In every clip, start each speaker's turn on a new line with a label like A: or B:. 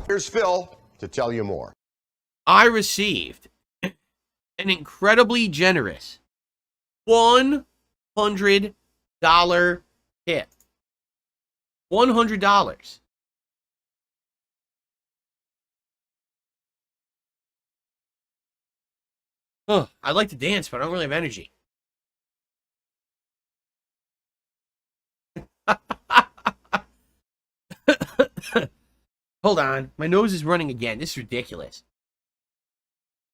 A: Here's Phil to tell you more.
B: I received an incredibly generous $100 tip. $100. Oh, I'd like to dance, but I don't really have energy. Hold on. My nose is running again. This is ridiculous.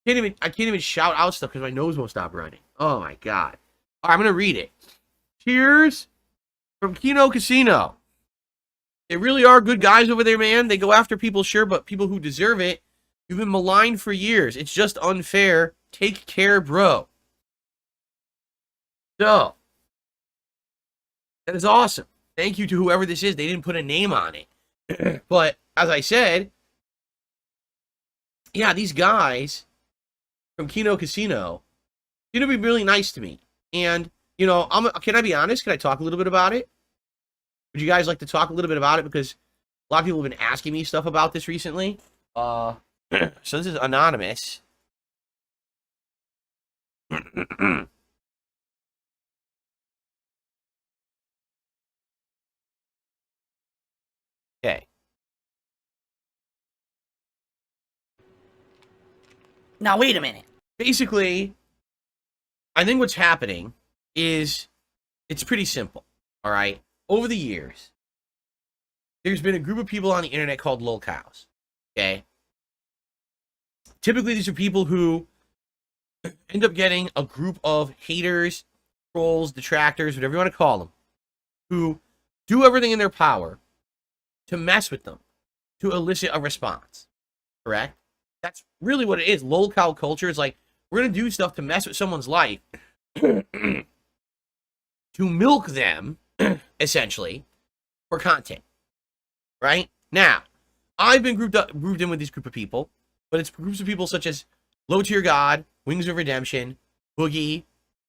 B: I can't even shout out stuff because my nose won't stop running. Oh my god. All right, I'm gonna read it. Cheers from Kino Casino. They really are good guys over there, man. They go after people, sure, but people who deserve it. You've been maligned for years. It's just unfair. Take care, bro. So, that is awesome. Thank you to whoever this is. They didn't put a name on it. But, as I said, yeah, these guys from Kino Casino seem to be really nice to me. And, you know, can I be honest? Can I talk a little bit about it? Would you guys like to talk a little bit about it? Because a lot of people have been asking me stuff about this recently. So this is anonymous. Okay.
C: Now, wait a minute.
B: Basically, I think what's happening is it's pretty simple, all right? Over the years, there's been a group of people on the internet called lolcows, okay? Typically, these are people who end up getting a group of haters, trolls, detractors, whatever you want to call them, who do everything in their power to mess with them, to elicit a response, correct? That's really what it is. Lolcow culture is like, we're going to do stuff to mess with someone's life, to milk them, essentially, for content, right? Now, I've been grouped in with this group of people, but it's groups of people such as Low Tier God, Wings of Redemption, Boogie,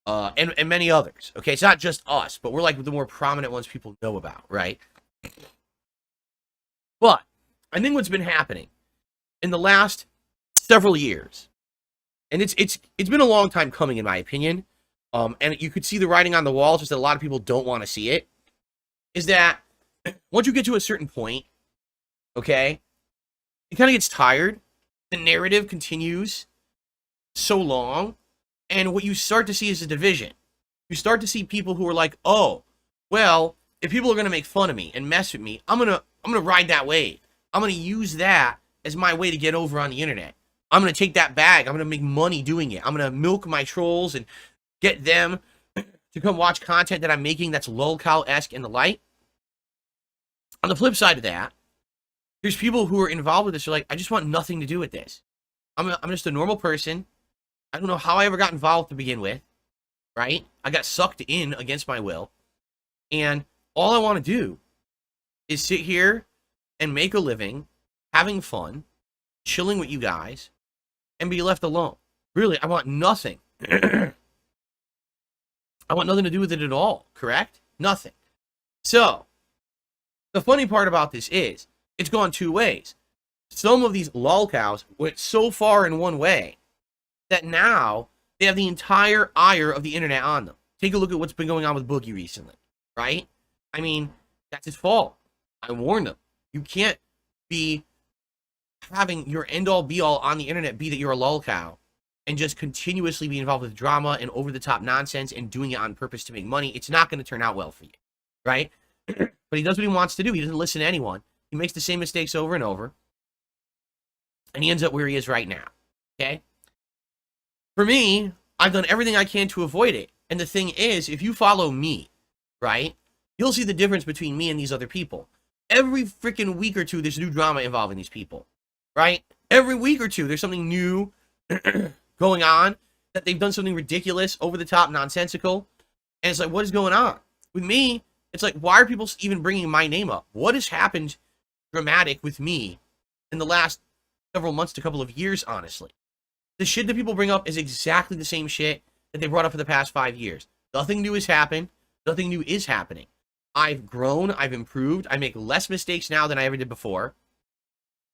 B: and many others. Okay, it's not just us, but we're like the more prominent ones people know about, right? But I think what's been happening in the last several years, and it's been a long time coming, in my opinion, and you could see the writing on the wall, just that a lot of people don't want to see it, is that once you get to a certain point, okay, it kind of gets tired. The narrative continues so long, and what you start to see is a division. You start to see people who are like, oh, well, if people are going to make fun of me and mess with me, I'm gonna ride that wave. I'm gonna use that as my way to get over on the internet. I'm gonna take that bag. I'm gonna make money doing it. I'm gonna milk my trolls and get them to come watch content that I'm making that's lolcow-esque and the like. On the flip side of that, there's people who are involved with this who are like, I just want nothing to do with this. I'm just a normal person. I don't know how I ever got involved to begin with, right? I got sucked in against my will. And all I want to do is sit here and make a living, having fun, chilling with you guys, and be left alone. Really, I want nothing. I want nothing to do with it at all, correct? Nothing. So, the funny part about this is, it's gone two ways. Some of these lolcows went so far in one way that now they have the entire ire of the internet on them. Take a look at what's been going on with Boogie recently, right? I mean, that's his fault. I warned him. You can't be having your end-all be-all on the internet be that you're a lolcow and just continuously be involved with drama and over-the-top nonsense and doing it on purpose to make money. It's not going to turn out well for you, right? But he does what he wants to do. He doesn't listen to anyone. He makes the same mistakes over and over. And he ends up where he is right now, okay? For me, I've done everything I can to avoid it. And the thing is, if you follow me, right, you'll see the difference between me and these other people. Every freaking week or two, there's new drama involving these people, right? Every week or two, there's something new going on, that they've done something ridiculous, over-the-top, nonsensical. And it's like, what is going on? With me, it's like, why are people even bringing my name up? What has happened dramatic with me in the last several months to a couple of years, honestly? The shit that people bring up is exactly the same shit that they brought up for the past 5 years. Nothing new has happened. Nothing new is happening. I've grown. I've improved. I make less mistakes now than I ever did before.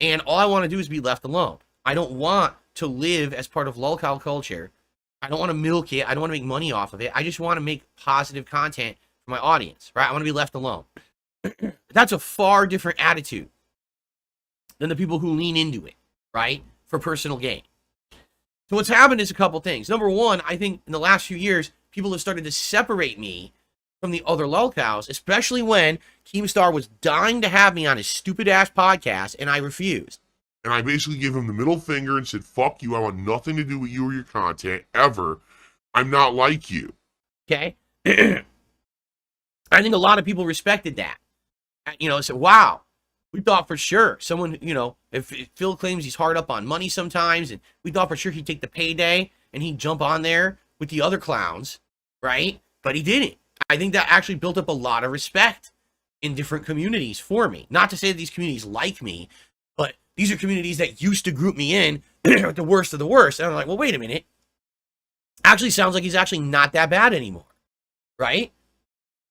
B: And all I want to do is be left alone. I don't want to live as part of lolcow culture. I don't want to milk it. I don't want to make money off of it. I just want to make positive content for my audience, right? I want to be left alone. That's a far different attitude than the people who lean into it, right? For personal gain. So what's happened is a couple things. Number one, I think in the last few years, people have started to separate me from the other lolcows, especially when Keemstar was dying to have me on his stupid-ass podcast, and I refused.
D: And I basically gave him the middle finger and said, fuck you, I want nothing to do with you or your content, ever. I'm not like you.
B: Okay? I think a lot of people respected that. You know, said, wow, we thought for sure someone, you know, if Phil claims he's hard up on money sometimes, and we thought for sure he'd take the payday and he'd jump on there with the other clowns, right? But he didn't. I think that actually built up a lot of respect in different communities for me. Not to say that these communities like me, but these are communities that used to group me in with the worst of the worst. And I'm like, well, wait a minute. Actually sounds like he's actually not that bad anymore, right?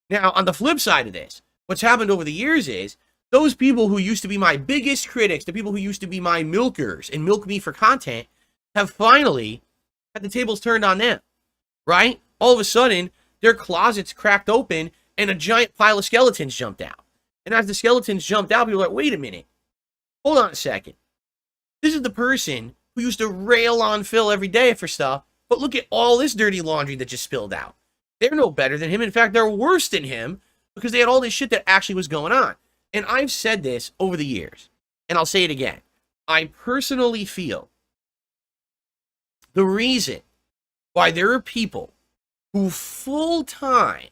B: Now, on the flip side of this, what's happened over the years is those people who used to be my biggest critics, the people who used to be my milkers and milk me for content, have finally had the tables turned on them, right? All of a sudden, their closets cracked open and a giant pile of skeletons jumped out. And as the skeletons jumped out, people were like, wait a minute. Hold on a second. This is the person who used to rail on Phil every day for stuff, but look at all this dirty laundry that just spilled out. They're no better than him. In fact, they're worse than him because they had all this shit that actually was going on. And I've said this over the years, and I'll say it again. I personally feel the reason why there are people who full-time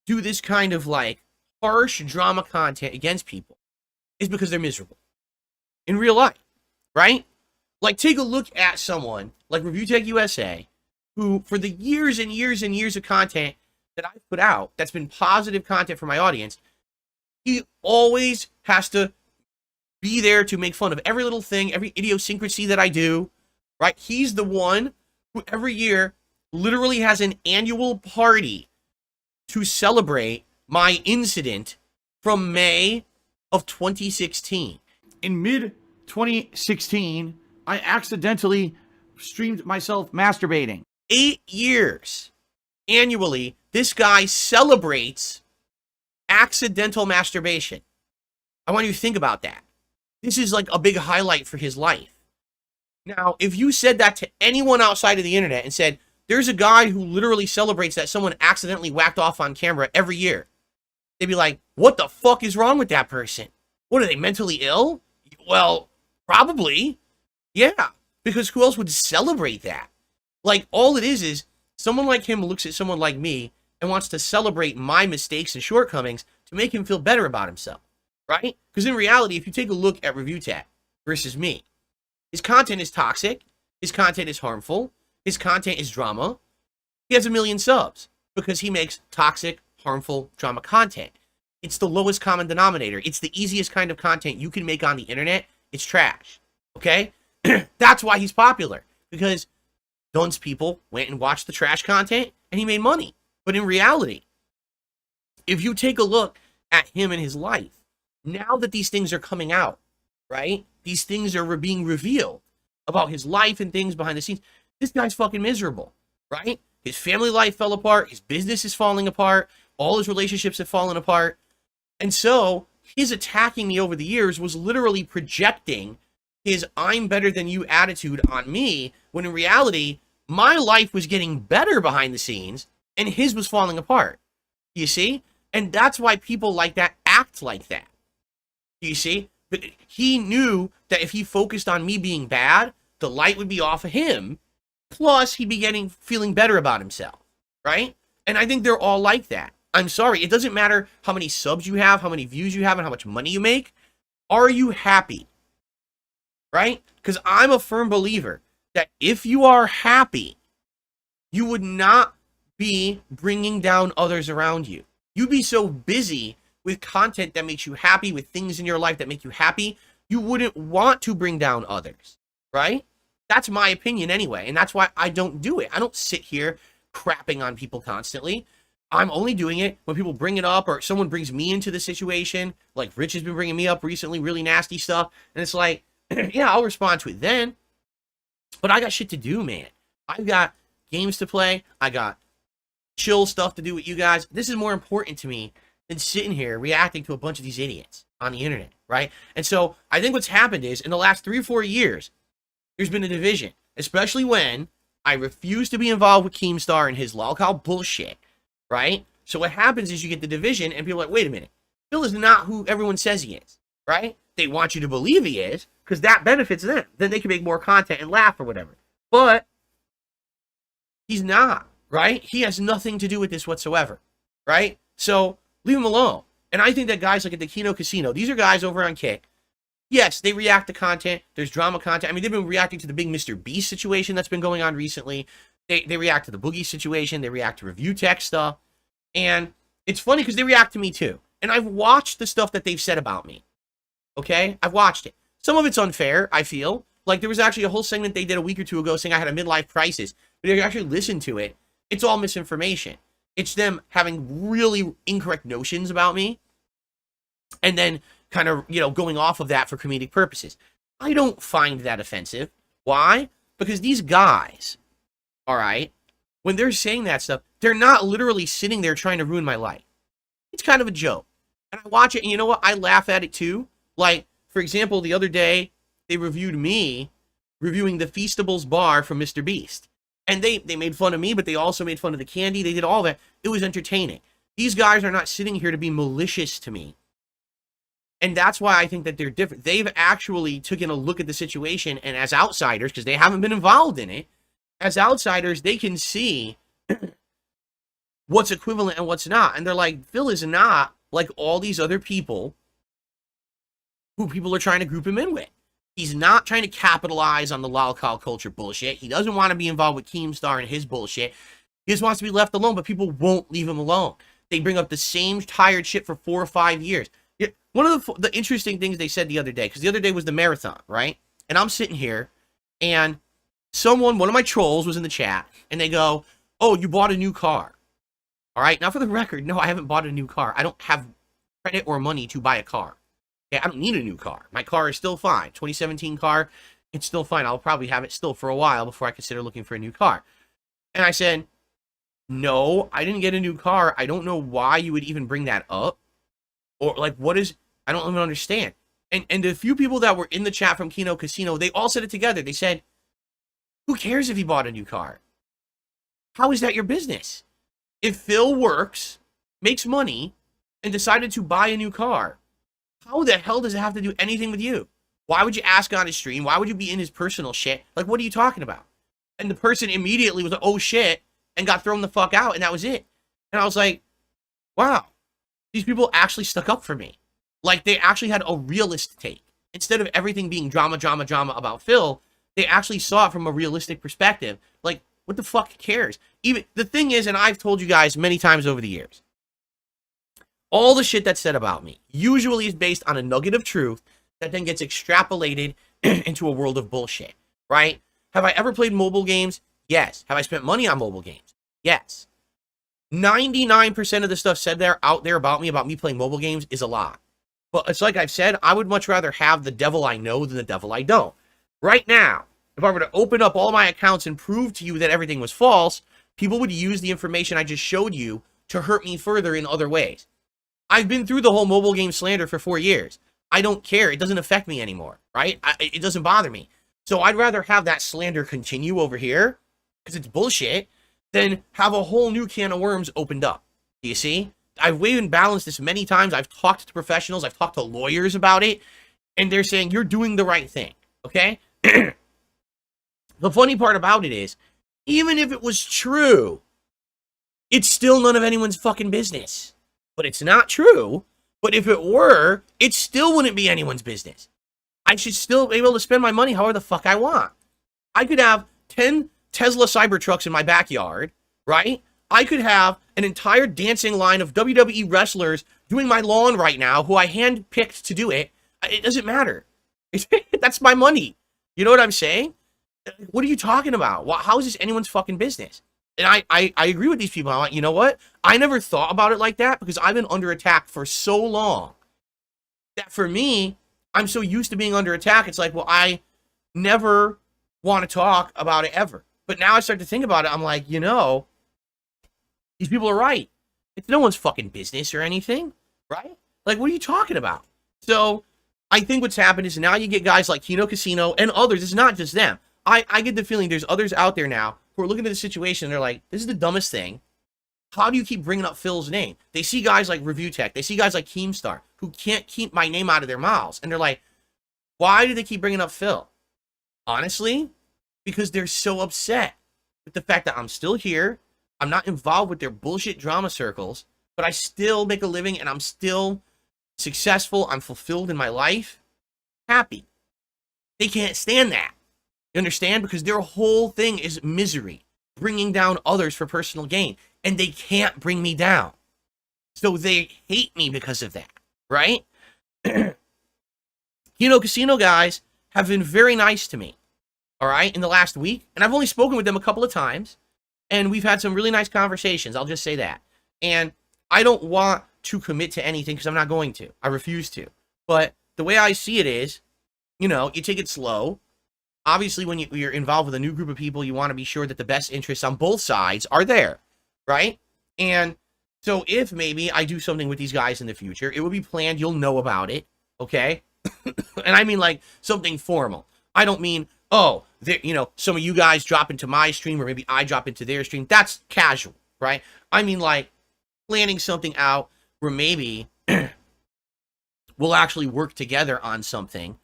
B: do this kind of like harsh drama content against people is because they're miserable in real life, right? Like, take a look at someone like Review Tech USA, who for the years and years and years of content that I've put out, that's been positive content for my audience, he always has to be there to make fun of every little thing, every idiosyncrasy that I do, right? He's the one who every year literally has an annual party to celebrate my incident from May of 2016.
E: In mid-2016, I accidentally streamed myself masturbating.
B: 8 years annually, this guy celebrates accidental masturbation. I want you to think about that. This is like a big highlight for his life. Now, if you said that to anyone outside of the internet and said, there's a guy who literally celebrates that someone accidentally whacked off on camera every year, they'd be like, what the fuck is wrong with that person? What, are they mentally ill? Well, probably. Yeah, because who else would celebrate that? Like, all it is someone like him looks at someone like me and wants to celebrate my mistakes and shortcomings to make him feel better about himself, right? Because in reality, if you take a look at Review Tech versus me, his content is toxic, his content is harmful, his content is drama. He has 1 million subs because he makes toxic, harmful drama content. It's the lowest common denominator. It's the easiest kind of content you can make on the internet. It's trash, okay? That's why he's popular, because those people went and watched the trash content and he made money. But in reality, if you take a look at him and his life, now that these things are coming out, right? These things are being revealed about his life and things behind the scenes. This guy's fucking miserable, right? His family life fell apart. His business is falling apart. All his relationships have fallen apart. And so his attacking me over the years was literally projecting his I'm better than you attitude on me, when in reality, my life was getting better behind the scenes and his was falling apart. You see? And that's why people like that act like that. You see? But he knew that if he focused on me being bad, the light would be off of him. Plus, he'd be feeling better about himself, right? And I think they're all like that. I'm sorry, it doesn't matter how many subs you have, how many views you have, and how much money you make. Are you happy? Right? Because I'm a firm believer that if you are happy, you would not be bringing down others around you. You'd be so busy with content that makes you happy, with things in your life that make you happy, you wouldn't want to bring down others, right? That's my opinion anyway, and that's why I don't do it. I don't sit here crapping on people constantly. I'm only doing it when people bring it up or someone brings me into the situation. Like Rich has been bringing me up recently, really nasty stuff. And it's like, yeah, I'll respond to it then. But I got shit to do, man. I've got games to play. I got chill stuff to do with you guys. This is more important to me than sitting here reacting to a bunch of these idiots on the internet, right? And so I think what's happened is in the last 3 or 4 years, there's been a division, especially when I refuse to be involved with Keemstar and his lolcow bullshit. Right? So what happens is you get the division and people are like, wait a minute, Phil is not who everyone says he is, right? They want you to believe he is because that benefits them. Then they can make more content and laugh or whatever. But he's not, right? He has nothing to do with this whatsoever, right? So leave him alone. And I think that guys like at the Kino Casino, these are guys over on Kick. Yes, they react to content. There's drama content. I mean, they've been reacting to the big Mr. Beast situation that's been going on recently. They react to the Boogie situation. They react to review tech stuff. And it's funny because they react to me too. And I've watched the stuff that they've said about me. Okay? I've watched it. Some of it's unfair, I feel. Like there was actually a whole segment they did a week or two ago saying I had a midlife crisis. But if you actually listen to it, it's all misinformation. It's them having really incorrect notions about me. And then kind of, going off of that for comedic purposes. I don't find that offensive. Why? Because these guys, all right, when they're saying that stuff, they're not literally sitting there trying to ruin my life. It's kind of a joke. And I watch it, and you know what? I laugh at it too. Like, for example, the other day, they reviewed me reviewing the Feastables bar from Mr. Beast. And they made fun of me, but they also made fun of the candy. They did all that. It was entertaining. These guys are not sitting here to be malicious to me. And that's why I think that they're different. They've actually taken a look at the situation, and as outsiders, because they haven't been involved in it, as outsiders, they can see what's equivalent and what's not. And they're like, Phil is not like all these other people who people are trying to group him in with. He's not trying to capitalize on the lolcow culture bullshit. He doesn't want to be involved with Keemstar and his bullshit. He just wants to be left alone, but people won't leave him alone. They bring up the same tired shit for 4 or 5 years. One of the interesting things they said the other day, because the other day was the marathon, right? And I'm sitting here, and one of my trolls was in the chat, and they go, oh, you bought a new car. All right, now for the record, no, I haven't bought a new car. I don't have credit or money to buy a car. Okay, I don't need a new car. My car is still fine. 2017 car, it's still fine. I'll probably have it still for a while before I consider looking for a new car. And I said, no, I didn't get a new car. I don't know why you would even bring that up. Or like, I don't even understand. And the few people that were in the chat from Kino Casino, they all said it together. They said, who cares if he bought a new car? How is that your business? If Phil works, makes money, and decided to buy a new car, how the hell does it have to do anything with you? Why would you ask on his stream? Why would you be in his personal shit? Like, what are you talking about? And the person immediately was like, oh shit, and got thrown the fuck out, and that was it. And I was like, wow, these people actually stuck up for me. Like, they actually had a realist take. Instead of everything being drama about Phil, they actually saw it from a realistic perspective. Like, what the fuck cares? Even the thing is, and I've told you guys many times over the years, all the shit that's said about me usually is based on a nugget of truth that then gets extrapolated into a world of bullshit, right? Have I ever played mobile games? Yes. Have I spent money on mobile games? Yes. 99% of the stuff said out there about me playing mobile games is a lie. But it's like I've said, I would much rather have the devil I know than the devil I don't. Right now, if I were to open up all my accounts and prove to you that everything was false, people would use the information I just showed you to hurt me further in other ways. I've been through the whole mobile game slander for 4 years. I don't care. It doesn't affect me anymore, right? It doesn't bother me. So I'd rather have that slander continue over here, because it's bullshit, than have a whole new can of worms opened up. Do you see? I've weighed and balanced this many times. I've talked to professionals. I've talked to lawyers about it, and they're saying, you're doing the right thing, okay? The funny part about it is, even if it was true, it's still none of anyone's fucking business. But it's not true. But if it were, it still wouldn't be anyone's business. I should still be able to spend my money however the fuck I want. I could have 10 Tesla Cybertrucks in my backyard, right? I could have an entire dancing line of WWE wrestlers doing my lawn right now who I handpicked to do it. It doesn't matter. That's my money. You know what I'm saying? What are you talking about? How is this anyone's fucking business? And I agree with these people. I'm like, you know what? I never thought about it like that because I've been under attack for so long that for me, I'm so used to being under attack. It's like, well, I never want to talk about it ever. But now I start to think about it. I'm like, you know, these people are right. It's no one's fucking business or anything, right? Like, what are you talking about? So I think what's happened is now you get guys like Kino Casino and others. It's not just them. I get the feeling there's others out there now who are looking at the situation and they're like, this is the dumbest thing. How do you keep bringing up Phil's name? They see guys like Review Tech. They see guys like Keemstar who can't keep my name out of their mouths. And they're like, why do they keep bringing up Phil? Honestly, because they're so upset with the fact that I'm still here. I'm not involved with their bullshit drama circles, but I still make a living and I'm still successful. I'm fulfilled in my life. Happy. They can't stand that. You understand? Because their whole thing is misery, bringing down others for personal gain. And they can't bring me down. So they hate me because of that, right? Kino Casino guys have been very nice to me, all right, in the last week. And I've only spoken with them a couple of times. And we've had some really nice conversations. I'll just say that. And I don't want to commit to anything because I'm not going to. I refuse to. But the way I see it is, you know, you take it slow. Obviously, when you're involved with a new group of people, you want to be sure that the best interests on both sides are there, right? And so if maybe I do something with these guys in the future, it will be planned. You'll know about it, okay? And I mean like something formal. I don't mean, oh, you know, some of you guys drop into my stream or maybe I drop into their stream. That's casual, right? I mean like planning something out where maybe we'll actually work together on something,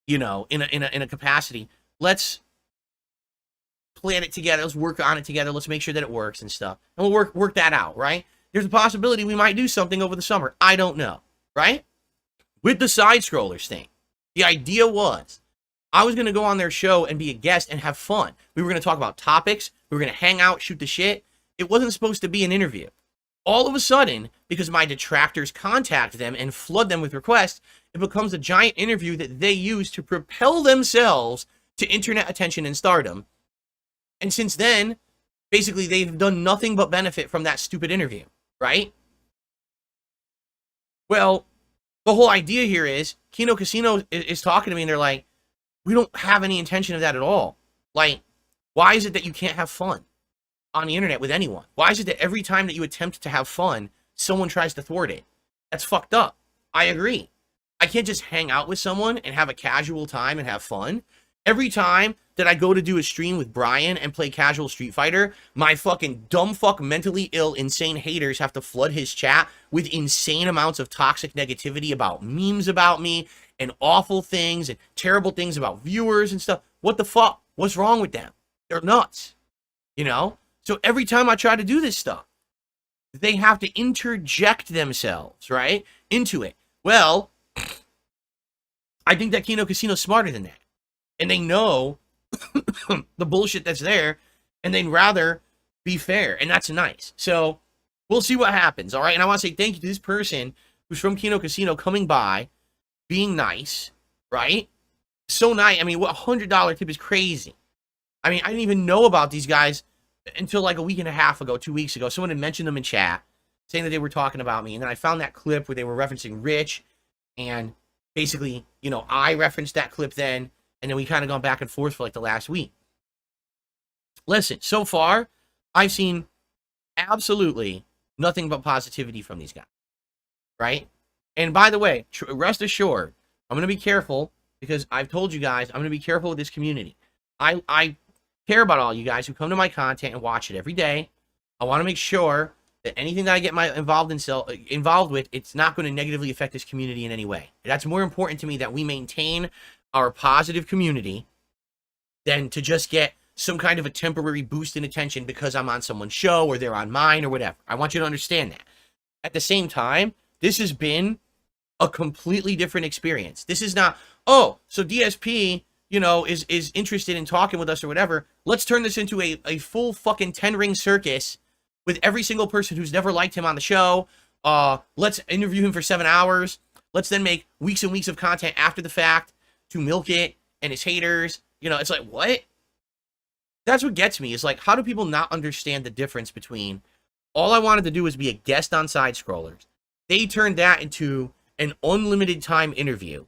B: you know, in a capacity. Let's plan it together. Let's work on it together. Let's make sure that it works and stuff. And we'll work that out, right? There's a possibility we might do something over the summer. I don't know, right? With the Sidescrollers thing, the idea was I was going to go on their show and be a guest and have fun. We were going to talk about topics. We were going to hang out, shoot the shit. It wasn't supposed to be an interview. All of a sudden, because my detractors contact them and flood them with requests, it becomes a giant interview that they use to propel themselves to internet attention and stardom. And since then, basically, they've done nothing but benefit from that stupid interview, right? Well, the whole idea here is Kino Casino is talking to me and they're like, we don't have any intention of that at all. Like, why is it that you can't have fun on the internet with anyone? Why is it that every time that you attempt to have fun, someone tries to thwart it? That's fucked up. I agree. I can't just hang out with someone and have a casual time and have fun. Every time that I go to do a stream with Brian and play casual Street Fighter, my fucking dumb fuck, mentally ill, insane haters have to flood his chat with insane amounts of toxic negativity about memes about me and awful things and terrible things about viewers and stuff. What the fuck? What's wrong with them? They're nuts, you know? So every time I try to do this stuff, they have to interject themselves, right, into it. Well, I think that Kino Casino's smarter than that. And they know the bullshit that's there, and they'd rather be fair, and that's nice. So we'll see what happens, all right? And I want to say thank you to this person who's from Kino Casino coming by, being nice, right? So nice. I mean, what $100 tip is crazy. I mean, I didn't even know about these guys until like a week and a half ago, 2 weeks ago. Someone had mentioned them in chat, saying that they were talking about me, and then I found that clip where they were referencing Rich, and basically, you know, I referenced that clip then, and then we kind of gone back and forth for like the last week. Listen, so far, I've seen absolutely nothing but positivity from these guys, right? And by the way, rest assured, I'm going to be careful because I've told you guys, I'm going to be careful with this community. I care about all you guys who come to my content and watch it every day. I want to make sure that anything that I get involved with, it's not going to negatively affect this community in any way. That's more important to me that we maintain our positive community than to just get some kind of a temporary boost in attention because I'm on someone's show or they're on mine or whatever. I want you to understand that. At the same time, this has been a completely different experience. This is not, oh, so DSP, you know, is interested in talking with us or whatever. Let's turn this into a full fucking 10-ring circus with every single person who's never liked him on the show. Let's interview him for 7 hours. Let's then make weeks and weeks of content after the fact to milk it and his haters. You know, it's like, what? That's what gets me, is like, how do people not understand the difference between all I wanted to do was be a guest on Sidescrollers. They turned that into an unlimited time interview,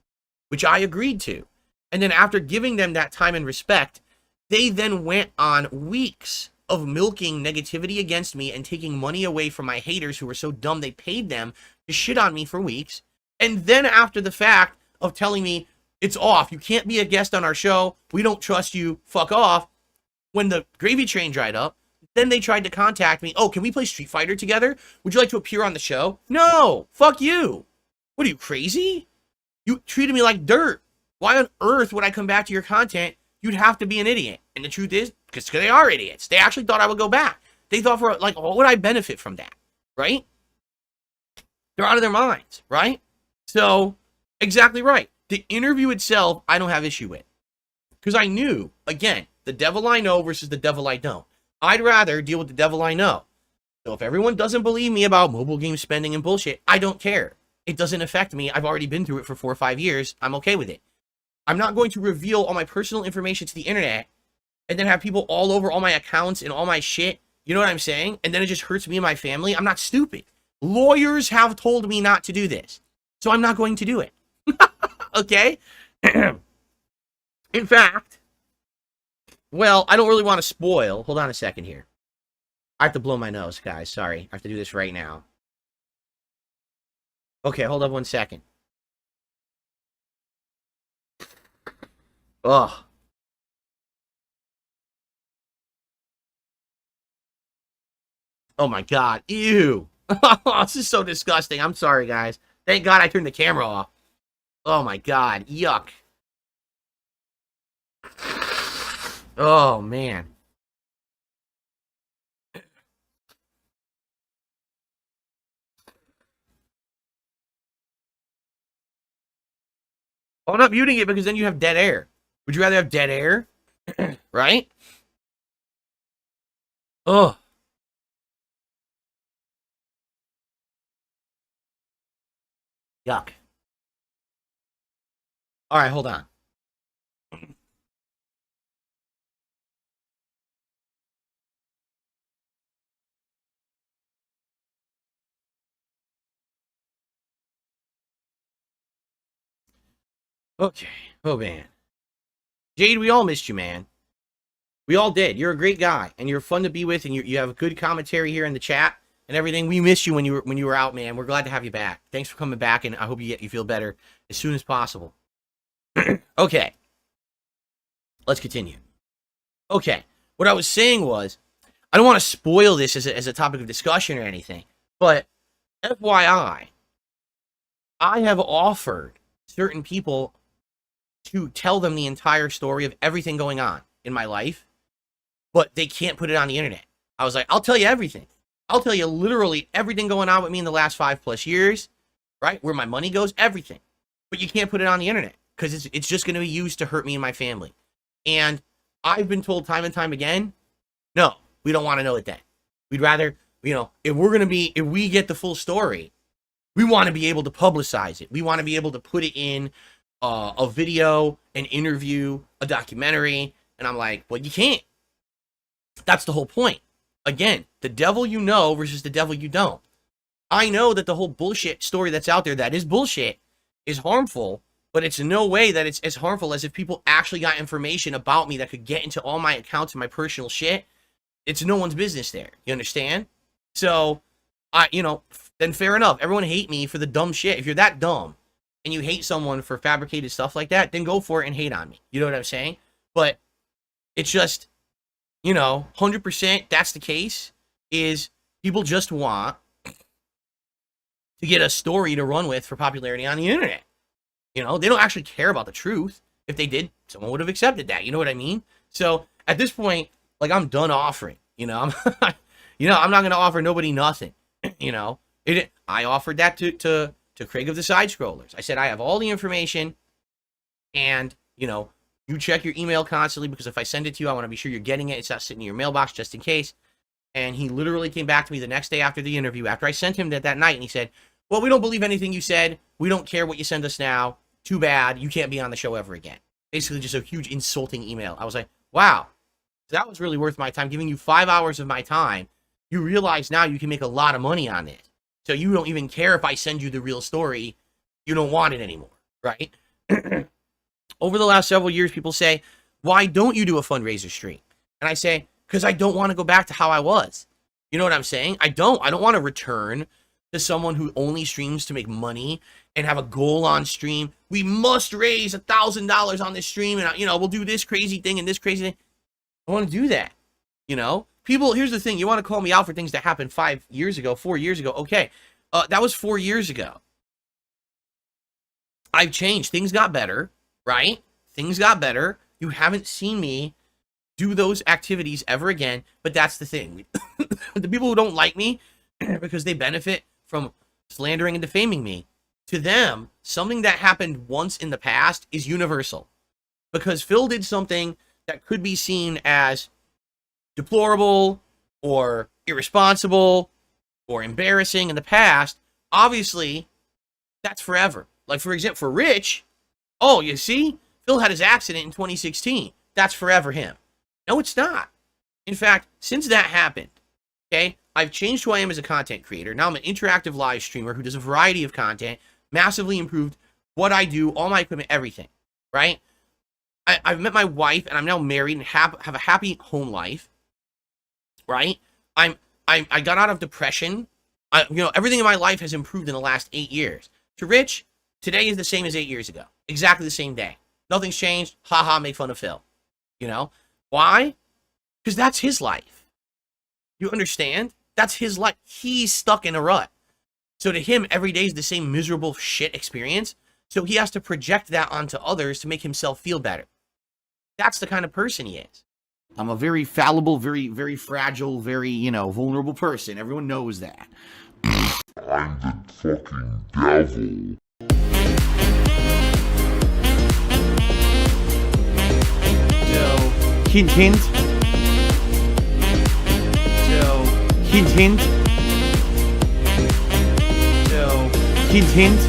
B: which I agreed to. And then after giving them that time and respect, they then went on weeks of milking negativity against me and taking money away from my haters who were so dumb they paid them to shit on me for weeks. And then after the fact of telling me, it's off, you can't be a guest on our show, we don't trust you, fuck off. When the gravy train dried up, then they tried to contact me. Oh, can we play Street Fighter together? Would you like to appear on the show? No, fuck you. What are you, crazy? You treated me like dirt. Why on earth would I come back to your content? You'd have to be an idiot. And the truth is, because they are idiots. They actually thought I would go back. They thought, for like, what would I benefit from that? Right? They're out of their minds, right? So, exactly right. The interview itself, I don't have issue with. Because I knew, again, the devil I know versus the devil I don't. I'd rather deal with the devil I know. So if everyone doesn't believe me about mobile game spending and bullshit, I don't care. It doesn't affect me. I've already been through it for 4 or 5 years. I'm okay with it. I'm not going to reveal all my personal information to the internet and then have people all over all my accounts and all my shit. You know what I'm saying? And then it just hurts me and my family. I'm not stupid. Lawyers have told me not to do this. So I'm not going to do it. Okay? In fact, well, I don't really want to spoil. Hold on a second here. I have to blow my nose, guys. Sorry. I have to do this right now. Okay, hold up 1 second. Ugh. Oh my god. Ew. This is so disgusting. I'm sorry, guys. Thank God I turned the camera off. Oh my god. Yuck. Oh, man. I'm not muting it because then you have dead air. Would you rather have dead air? Right? Ugh. Yuck. All right, hold on. Okay. Oh, man. Jade, we all missed you, man. We all did. You're a great guy, and you're fun to be with, and you have a good commentary here in the chat and everything. We missed you when you were out, man. We're glad to have you back. Thanks for coming back, and I hope you feel better as soon as possible. Okay. Let's continue. Okay. What I was saying was, I don't want to spoil this as a topic of discussion or anything, but FYI, I have offered certain people to tell them the entire story of everything going on in my life, but they can't put it on the internet. I was like, I'll tell you everything. I'll tell you literally everything going on with me in the last 5+ years, right? Where my money goes, everything. But you can't put it on the internet because it's just going to be used to hurt me and my family. And I've been told time and time again, no, we don't want to know it then. We'd rather, if we get the full story, we want to be able to publicize it. We want to be able to put it in a video, an interview, a documentary. And I'm like, well, you can't. That's the whole point. Again, the devil you know versus the devil you don't. I know that the whole bullshit story that's out there that is bullshit is harmful, but it's in no way that it's as harmful as if people actually got information about me that could get into all my accounts and my personal shit. It's no one's business there. You understand? So, then fair enough. Everyone hate me for the dumb shit. If you're that dumb and you hate someone for fabricated stuff like that, then go for it and hate on me. You know what I'm saying? But it's just, 100% that's the case, is people just want to get a story to run with for popularity on the internet. They don't actually care about the truth. If they did, someone would have accepted that. You know what I mean? So at this point, like, I'm done offering. I'm not going to offer nobody nothing. I offered that to Craig of the Sidescrollers. I said, I have all the information, and you check your email constantly, because if I send it to you, I want to be sure you're getting it. It's not sitting in your mailbox just in case. And he literally came back to me the next day after the interview, after I sent him that night, and he said, well, we don't believe anything you said. We don't care what you send us now. Too bad. You can't be on the show ever again. Basically just a huge insulting email. I was like, wow. So that was really worth my time, giving you 5 hours of my time. You realize now you can make a lot of money on it. So you don't even care if I send you the real story. You don't want it anymore, right? Over the last several years, people say, why don't you do a fundraiser stream? And I say, because I don't want to go back to how I was. You know what I'm saying? I don't want to return to someone who only streams to make money and have a goal on stream. We must raise $1,000 on this stream, and we'll do this crazy thing and this crazy thing. I want to do that. People, here's the thing. You want to call me out for things that happened 5 years ago, 4 years ago. Okay. That was 4 years ago. I've changed. Things got better, right? Things got better. You haven't seen me do those activities ever again, but that's the thing. The people who don't like me because they benefit from slandering and defaming me, to them, something that happened once in the past is universal. Because Phil did something that could be seen as deplorable or irresponsible or embarrassing in the past. Obviously, that's forever. Like, for example, for Rich, oh, you see, Phil had his accident in 2016. That's forever him. No, it's not. In fact, since that happened, okay, I've changed who I am as a content creator. Now I'm an interactive live streamer who does a variety of content, massively improved what I do, all my equipment, everything, right? I've met my wife, and I'm now married and have a happy home life, right? I got out of depression. Everything in my life has improved in the last 8 years. To Rich, today is the same as 8 years ago. Exactly the same day. Nothing's changed. Haha, make fun of Phil. Why? Because that's his life. You understand? That's his life. He's stuck in a rut. So to him, every day is the same miserable shit experience. So he has to project that onto others to make himself feel better. That's the kind of person he is.
E: I'm a very fallible, very, very fragile, very, vulnerable person. Everyone knows that.
D: I'm the fucking devil.
E: So, hint. So, hint. So, hint.